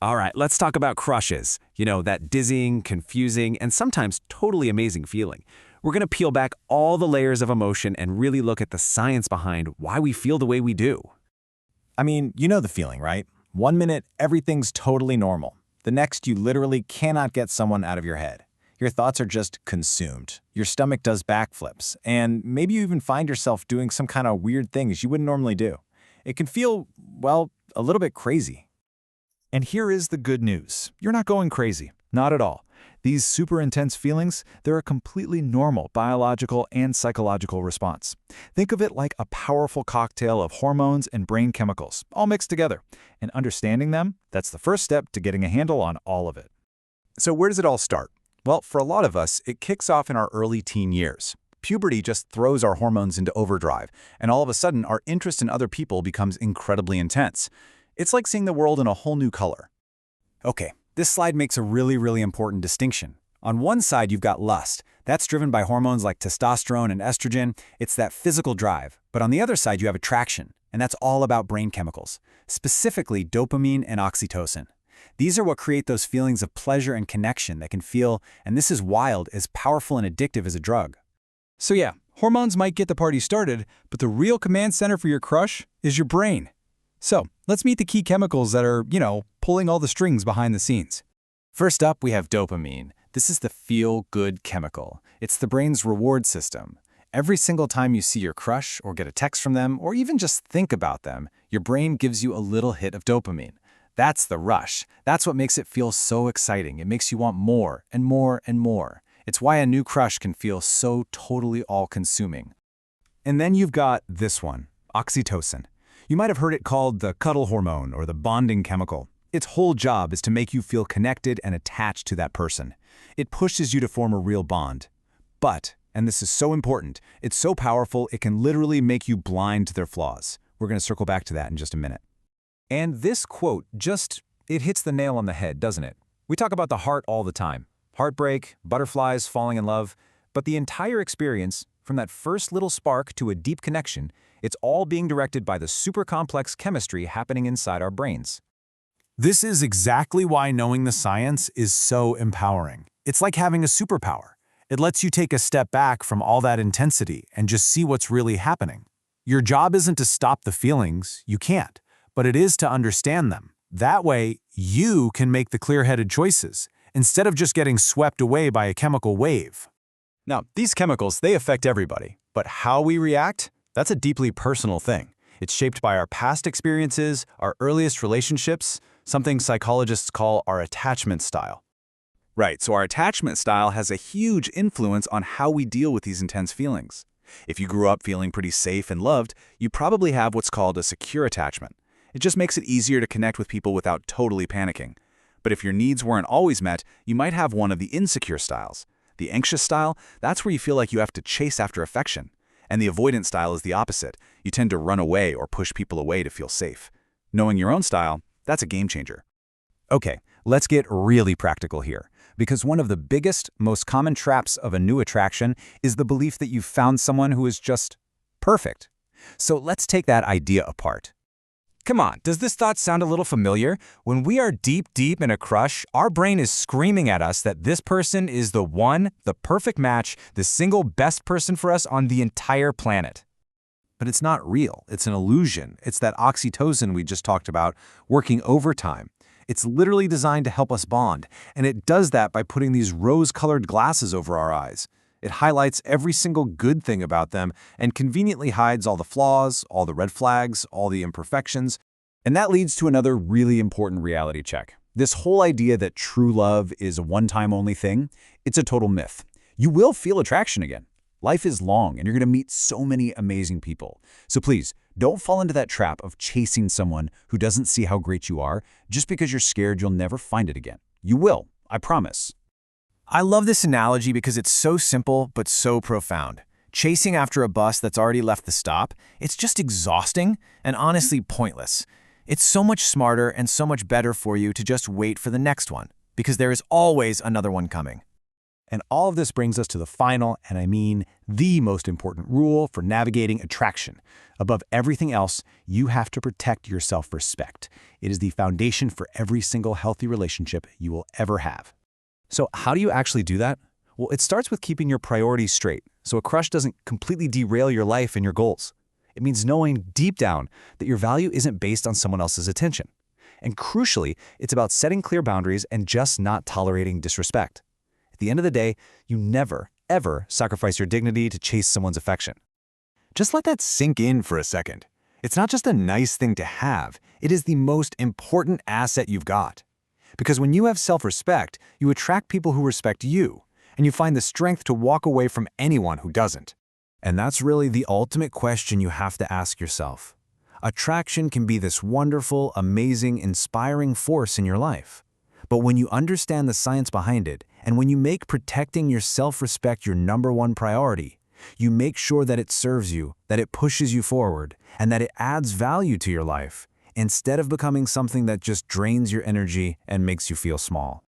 All right, let's talk about crushes. That dizzying, confusing, and sometimes totally amazing feeling. We're going to peel back all the layers of emotion and really look at the science behind why we feel the way we do. I mean, you know the feeling, right? One minute, everything's totally normal. The next, you literally cannot get someone out of your head. Your thoughts are just consumed. Your stomach does backflips, and maybe you even find yourself doing some kind of weird things you wouldn't normally do. It can feel, well, a little bit crazy. And here is the good news. You're not going crazy. Not at all. These super intense feelings, they're a completely normal biological and psychological response. Think of it like a powerful cocktail of hormones and brain chemicals, all mixed together. And understanding them, that's the first step to getting a handle on all of it. So where does it all start? Well, for a lot of us, it kicks off in our early teen years. Puberty just throws our hormones into overdrive, and all of a sudden, our interest in other people becomes incredibly intense. It's like seeing the world in a whole new color. Okay, this slide makes a really important distinction. On one side, you've got lust. That's driven by hormones like testosterone and estrogen. It's that physical drive. But on the other side, you have attraction, and that's all about brain chemicals, specifically dopamine and oxytocin. These are what create those feelings of pleasure and connection that can feel, and this is wild, as powerful and addictive as a drug. So yeah, hormones might get the party started, but the real command center for your crush is your brain. So let's meet the key chemicals that are, pulling all the strings behind the scenes. First up, we have dopamine. This is the feel-good chemical. It's the brain's reward system. Every single time you see your crush or get a text from them, or even just think about them, your brain gives you a little hit of dopamine. That's the rush. That's what makes it feel so exciting. It makes you want more and more and more. It's why a new crush can feel so totally all-consuming. And then you've got this one, oxytocin. You might have heard it called the cuddle hormone or the bonding chemical. Its whole job is to make you feel connected and attached to that person. It pushes you to form a real bond. But, and this is so important, it's so powerful it can literally make you blind to their flaws. We're going to circle back to that in just a minute. And this quote it hits the nail on the head, doesn't it? We talk about the heart all the time. Heartbreak, butterflies, falling in love. But the entire experience, from that first little spark to a deep connection, it's all being directed by the super complex chemistry happening inside our brains. This is exactly why knowing the science is so empowering. It's like having a superpower. It lets you take a step back from all that intensity and just see what's really happening. Your job isn't to stop the feelings, you can't, but it is to understand them. That way, you can make the clear-headed choices, instead of just getting swept away by a chemical wave. Now, these chemicals, they affect everybody, but how we react, that's a deeply personal thing. It's shaped by our past experiences, our earliest relationships, something psychologists call our attachment style. Right, so our attachment style has a huge influence on how we deal with these intense feelings. If you grew up feeling pretty safe and loved, you probably have what's called a secure attachment. It just makes it easier to connect with people without totally panicking. But if your needs weren't always met, you might have one of the insecure styles. The anxious style, that's where you feel like you have to chase after affection. And the avoidant style is the opposite. You tend to run away or push people away to feel safe. Knowing your own style, that's a game changer. Okay, let's get really practical here, because one of the biggest, most common traps of a new attraction is the belief that you've found someone who is just perfect. So let's take that idea apart. Come on, does this thought sound a little familiar? When we are deep in a crush, our brain is screaming at us that this person is the one, the perfect match, the single best person for us on the entire planet. But it's not real. It's an illusion. It's that oxytocin we just talked about working overtime. It's literally designed to help us bond, and it does that by putting these rose-colored glasses over our eyes. It highlights every single good thing about them and conveniently hides all the flaws, all the red flags, all the imperfections. And that leads to another really important reality check. This whole idea that true love is a one-time only thing, it's a total myth. You will feel attraction again. Life is long, and you're going to meet so many amazing people. So please, don't fall into that trap of chasing someone who doesn't see how great you are just because you're scared you'll never find it again. You will, I promise. I love this analogy because it's so simple but so profound. Chasing after a bus that's already left the stop, it's just exhausting and honestly pointless. It's so much smarter and so much better for you to just wait for the next one, because there is always another one coming. And all of this brings us to the final, and I mean the most important rule for navigating attraction. Above everything else, you have to protect your self-respect. It is the foundation for every single healthy relationship you will ever have. So how do you actually do that? Well, it starts with keeping your priorities straight, so a crush doesn't completely derail your life and your goals. It means knowing deep down that your value isn't based on someone else's attention. And crucially, it's about setting clear boundaries and just not tolerating disrespect. At the end of the day, you never, ever sacrifice your dignity to chase someone's affection. Just let that sink in for a second. It's not just a nice thing to have, it is the most important asset you've got. Because when you have self-respect, you attract people who respect you, and you find the strength to walk away from anyone who doesn't. And that's really the ultimate question you have to ask yourself. Attraction can be this wonderful, amazing, inspiring force in your life. But when you understand the science behind it, and when you make protecting your self-respect your #1 priority, you make sure that it serves you, that it pushes you forward, and that it adds value to your life, instead of becoming something that just drains your energy and makes you feel small.